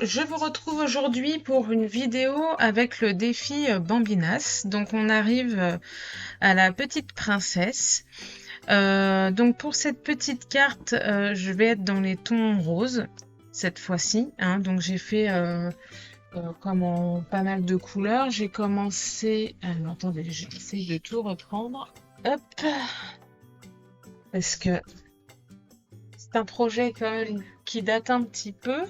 je vous retrouve aujourd'hui pour une vidéo avec le défi Bambinas. Donc on arrive à la petite princesse. Donc pour cette petite carte, je vais être dans les tons roses cette fois-ci, hein. Donc j'ai fait comme en pas mal de couleurs. J'ai commencé... Alors attendez, j'essaie de tout reprendre. Hop, parce que c'est un projet quand même qui date un petit peu.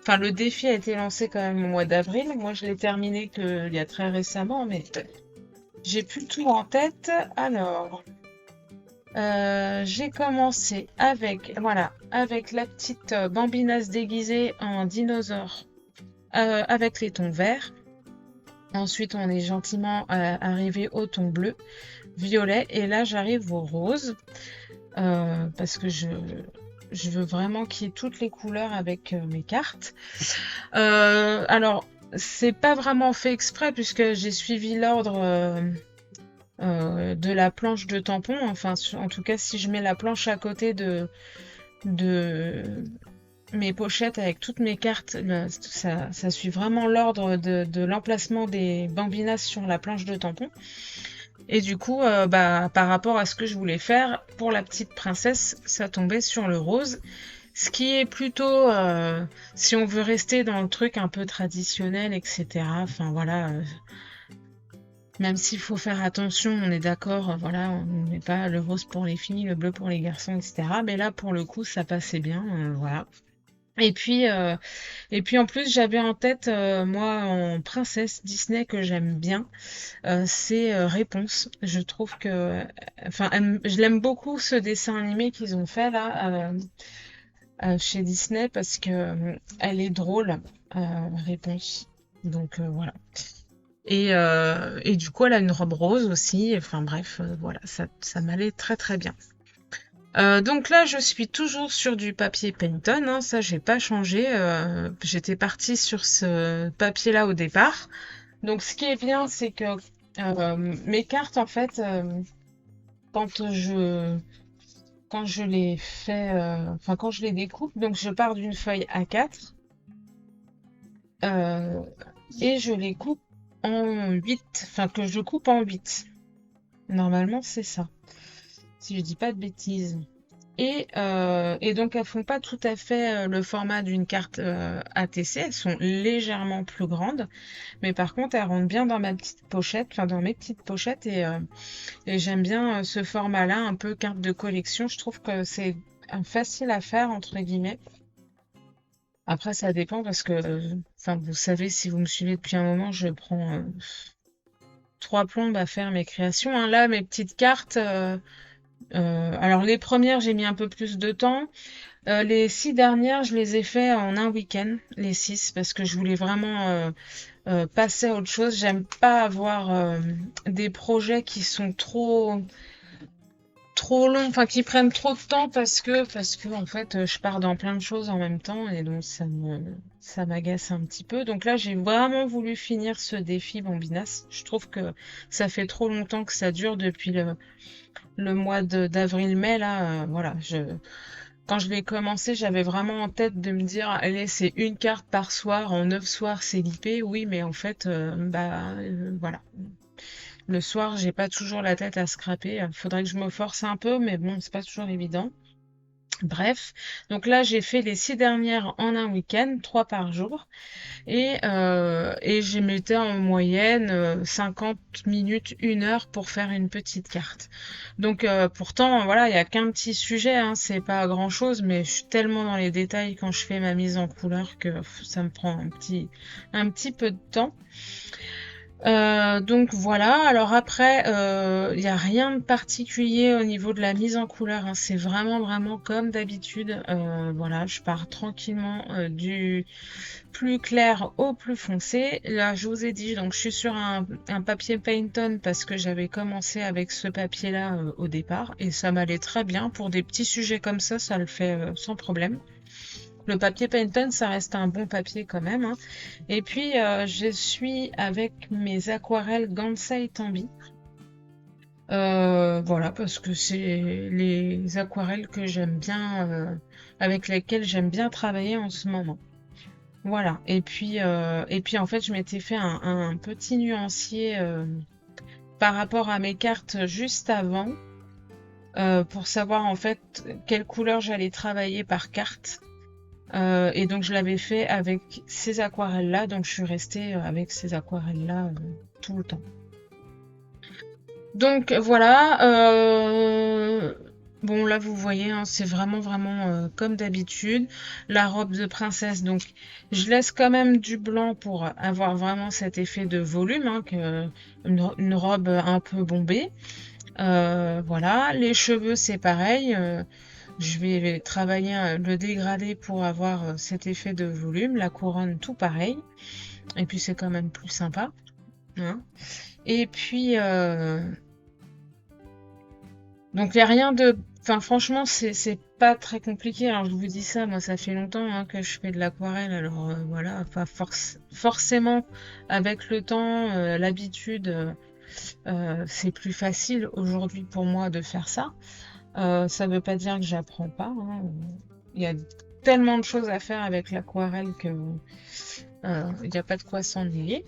Enfin, le défi a été lancé quand même au mois d'avril. Moi, je l'ai terminé il y a très récemment, mais j'ai plus tout en tête. Alors, j'ai commencé avec la petite bambinasse déguisée en dinosaure, avec les tons verts. Ensuite, on est gentiment arrivé au ton bleu, violet, et là, j'arrive au rose, parce que je veux vraiment qu'il y ait toutes les couleurs avec mes cartes. Alors, c'est pas vraiment fait exprès puisque j'ai suivi l'ordre de la planche de tampon. Enfin, en tout cas, si je mets la planche à côté de mes pochettes avec toutes mes cartes, ça suit vraiment l'ordre de l'emplacement des bambinas sur la planche de tampon. Et du coup, par rapport à ce que je voulais faire pour la petite princesse, ça tombait sur le rose. Ce qui est plutôt, si on veut rester dans le truc un peu traditionnel, etc. Enfin voilà, même s'il faut faire attention, on est d'accord, voilà, on ne met pas le rose pour les filles, le bleu pour les garçons, etc. Mais là, pour le coup, ça passait bien, voilà. Et puis, en plus, j'avais en tête, moi, en princesse Disney que j'aime bien, c'est Réponse. Je trouve que, enfin, je l'aime beaucoup ce dessin animé qu'ils ont fait là. Chez Disney parce que elle est drôle, Réponse. Donc voilà. Et du coup, elle a une robe rose aussi. Enfin bref, voilà, ça m'allait très très bien. Donc là, je suis toujours sur du papier Penton, hein, ça j'ai pas changé. J'étais partie sur ce papier-là au départ. Donc ce qui est bien, c'est que mes cartes, en fait, quand je quand je les fais, enfin quand je les découpe, donc je pars d'une feuille A4 euh, et je les coupe en 8, enfin que je coupe en 8. Normalement, c'est ça, si je dis pas de bêtises. Et donc elles font pas tout à fait le format d'une carte ATC, elles sont légèrement plus grandes, mais par contre elles rentrent bien dans ma petite pochette, enfin dans mes petites pochettes et j'aime bien ce format-là, un peu carte de collection. Je trouve que c'est facile à faire entre guillemets. Après, ça dépend parce que, enfin, vous savez, si vous me suivez depuis un moment, je prends 3 plombes à faire mes créations, hein. Là, mes petites cartes, alors les premières, j'ai mis un peu plus de temps. Les 6 dernières, je les ai fait en un week-end, les 6, parce que je voulais vraiment passer à autre chose. J'aime pas avoir des projets qui sont trop long, enfin qui prennent trop de temps parce que en fait je pars dans plein de choses en même temps et donc ça m'agace un petit peu. Donc là j'ai vraiment voulu finir ce défi Bambinas. Je trouve que ça fait trop longtemps que ça dure depuis le mois d'avril-mai là. Voilà, quand je l'ai commencé, j'avais vraiment en tête de me dire, allez, c'est une carte par soir, en 9 soirs, c'est l'IP. Oui, mais en fait, voilà. Le soir, j'ai pas toujours la tête à scraper. Faudrait que je me force un peu, mais bon, c'est pas toujours évident. Bref, donc là j'ai fait les 6 dernières en un week-end, 3 par jour, et j'ai mettais en moyenne 50 minutes, 1 heure pour faire une petite carte. Donc pourtant, voilà, il y a qu'un petit sujet, hein, c'est pas grand-chose, mais je suis tellement dans les détails quand je fais ma mise en couleur que ça me prend un petit peu de temps. Donc voilà, alors après, il n'y a rien de particulier au niveau de la mise en couleur, hein. C'est vraiment, vraiment comme d'habitude. Voilà, je pars tranquillement du plus clair au plus foncé. Là, je vous ai dit, donc je suis sur un papier Pantone parce que j'avais commencé avec ce papier-là au départ et ça m'allait très bien. Pour des petits sujets comme ça le fait sans problème. Le papier Pantone, ça reste un bon papier quand même, hein. Et puis, je suis avec mes aquarelles Gansai Tambi. Voilà, parce que c'est les aquarelles que j'aime bien, avec lesquelles j'aime bien travailler en ce moment. Voilà. Et puis en fait, je m'étais fait un petit nuancier par rapport à mes cartes juste avant pour savoir en fait quelle couleur j'allais travailler par carte. Et donc je l'avais fait avec ces aquarelles-là, donc je suis restée avec ces aquarelles-là tout le temps. Donc voilà, bon là vous voyez, hein, c'est vraiment vraiment comme d'habitude. La robe de princesse, donc je laisse quand même du blanc pour avoir vraiment cet effet de volume, hein, une robe un peu bombée. Voilà, les cheveux c'est pareil. Je vais travailler le dégradé pour avoir cet effet de volume. La couronne tout pareil. Et puis c'est quand même plus sympa, hein. Et puis donc il n'y a rien de. Enfin, franchement, c'est pas très compliqué. Alors, je vous dis ça, moi, ça fait longtemps hein, que je fais de l'aquarelle. Alors, voilà, enfin, forcément, avec le temps, l'habitude, c'est plus facile aujourd'hui pour moi de faire ça. Ça veut pas dire que j'apprends pas, hein. Il y a tellement de choses à faire avec l'aquarelle que il n'y a pas de quoi s'ennuyer.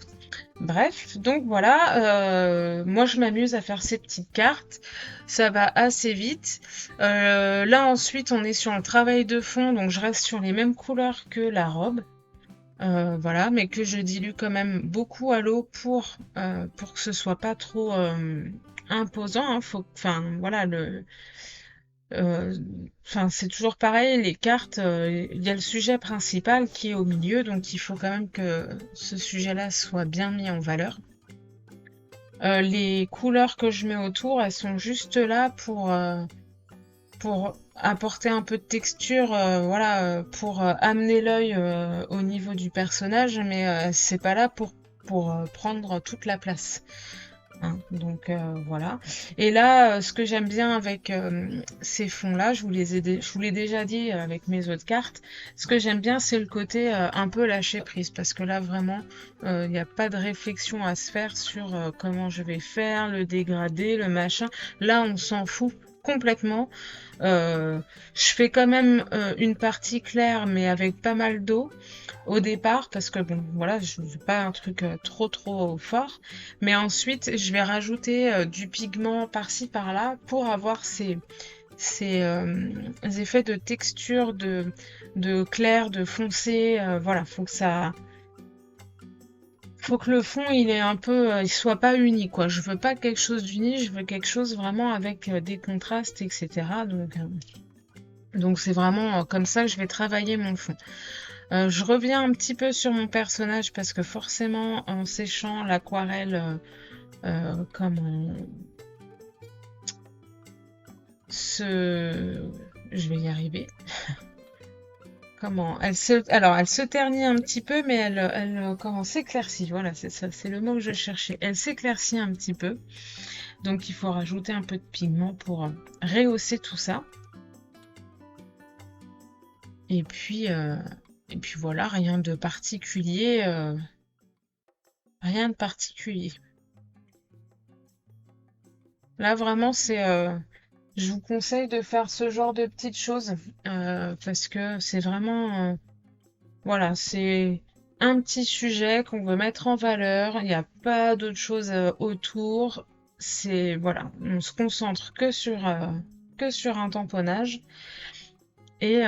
Bref, donc voilà, moi je m'amuse à faire ces petites cartes, ça va assez vite. Là ensuite on est sur le travail de fond, donc je reste sur les mêmes couleurs que la robe, voilà, mais que je dilue quand même beaucoup à l'eau pour que ce soit pas trop imposant, hein. Enfin voilà, euh, c'est toujours pareil, les cartes, il y a le sujet principal qui est au milieu, donc il faut quand même que ce sujet-là soit bien mis en valeur. Les couleurs que je mets autour, elles sont juste là pour apporter un peu de texture, voilà, pour amener l'œil au niveau du personnage, mais c'est pas là pour prendre toute la place, hein. Donc voilà. Et là, ce que j'aime bien avec ces fonds-là, je vous l'ai déjà dit avec mes autres cartes, ce que j'aime bien, c'est le côté un peu lâcher prise, parce que là, vraiment, il n'y a pas de réflexion à se faire sur comment je vais faire, le dégradé, le machin. Là, on s'en fout complètement. Je fais quand même une partie claire, mais avec pas mal d'eau au départ, parce que bon, voilà, je veux pas un truc trop trop fort. Mais ensuite, je vais rajouter du pigment par-ci par-là pour avoir ces effets de texture, de clair, de foncé. Voilà, faut que le fond il est un peu, il soit pas uni quoi. Je veux pas quelque chose d'uni, je veux quelque chose vraiment avec des contrastes, etc. Donc c'est vraiment comme ça que je vais travailler mon fond. Je reviens un petit peu sur mon personnage parce que forcément en séchant l'aquarelle comme on se... Je vais y arriver. Comment alors elle se ternit un petit peu, mais comment s'éclaircit. Voilà, c'est ça, c'est le mot que je cherchais. Elle s'éclaircit un petit peu, donc il faut rajouter un peu de pigment pour rehausser tout ça. Et puis, voilà, rien de particulier, rien de particulier. Là vraiment, je vous conseille de faire ce genre de petites choses parce que c'est vraiment, voilà, c'est un petit sujet qu'on veut mettre en valeur. Il n'y a pas d'autre chose autour. C'est voilà, on se concentre que sur un tamponnage et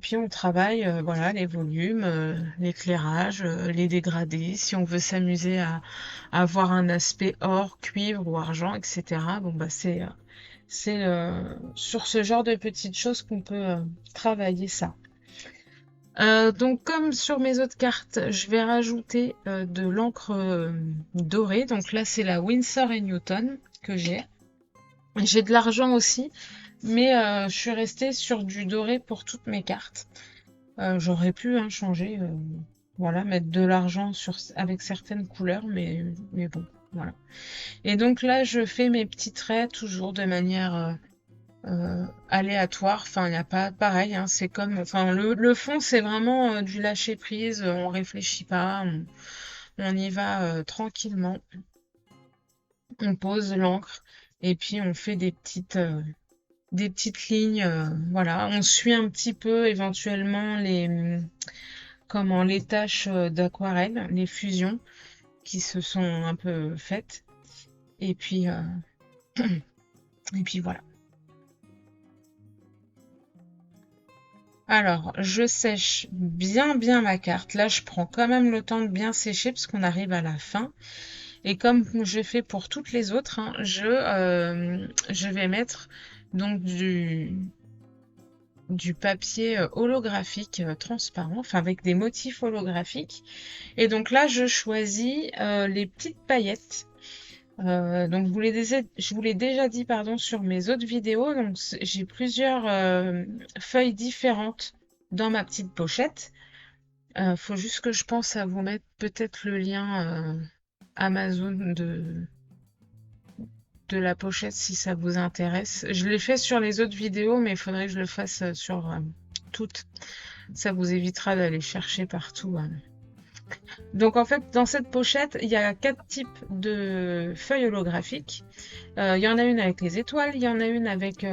puis on travaille voilà les volumes, l'éclairage, les dégradés. Si on veut s'amuser à avoir un aspect or, cuivre ou argent, etc. Bon bah c'est sur ce genre de petites choses qu'on peut travailler ça. Donc comme sur mes autres cartes, je vais rajouter de l'encre dorée. Donc là c'est la Winsor & Newton que j'ai. J'ai de l'argent aussi, mais je suis restée sur du doré pour toutes mes cartes. J'aurais pu changer, voilà, mettre de l'argent avec certaines couleurs, mais bon, voilà. Et donc là je fais mes petits traits toujours de manière aléatoire. Enfin, il n'y a pas pareil, hein, c'est comme. Enfin, le fond, c'est vraiment du lâcher prise, on réfléchit pas, on y va tranquillement. On pose l'encre et puis on fait des petites lignes. Voilà, on suit un petit peu éventuellement comment les taches d'aquarelle, les fusions qui se sont un peu faites. Et puis, et puis voilà. Alors, je sèche bien ma carte. Là, je prends quand même le temps de bien sécher parce qu'on arrive à la fin. Et comme je fais pour toutes les autres, hein, je vais mettre donc du papier holographique transparent, enfin avec des motifs holographiques. Et donc là, je choisis les petites paillettes. Donc je vous l'ai déjà dit pardon sur mes autres vidéos. Donc j'ai plusieurs feuilles différentes dans ma petite pochette. Faut juste que je pense à vous mettre peut-être le lien Amazon de la pochette si ça vous intéresse. Je l'ai fait sur les autres vidéos, mais il faudrait que je le fasse sur toutes. Ça vous évitera d'aller chercher partout. Donc en fait, dans cette pochette, il y a 4 types de feuilles holographiques. Il y en a une avec les étoiles, il y en a une avec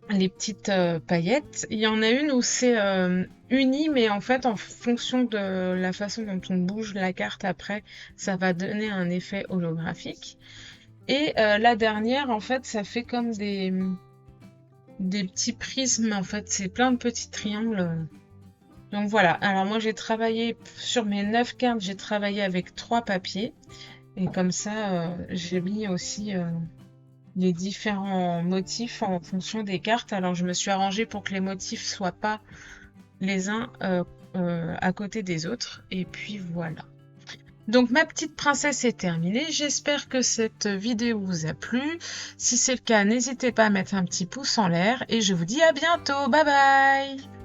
les petites paillettes, il y en a une où c'est uni, mais en fait, en fonction de la façon dont on bouge la carte après, ça va donner un effet holographique. Et la dernière, en fait, ça fait comme des petits prismes, en fait, c'est plein de petits triangles. Donc voilà, alors moi j'ai travaillé sur mes 9 cartes, j'ai travaillé avec 3 papiers. Et comme ça, j'ai mis aussi les différents motifs en fonction des cartes. Alors je me suis arrangée pour que les motifs soient pas les uns à côté des autres. Et puis voilà. Donc ma petite princesse est terminée. J'espère que cette vidéo vous a plu. Si c'est le cas, n'hésitez pas à mettre un petit pouce en l'air. Et je vous dis à bientôt. Bye bye!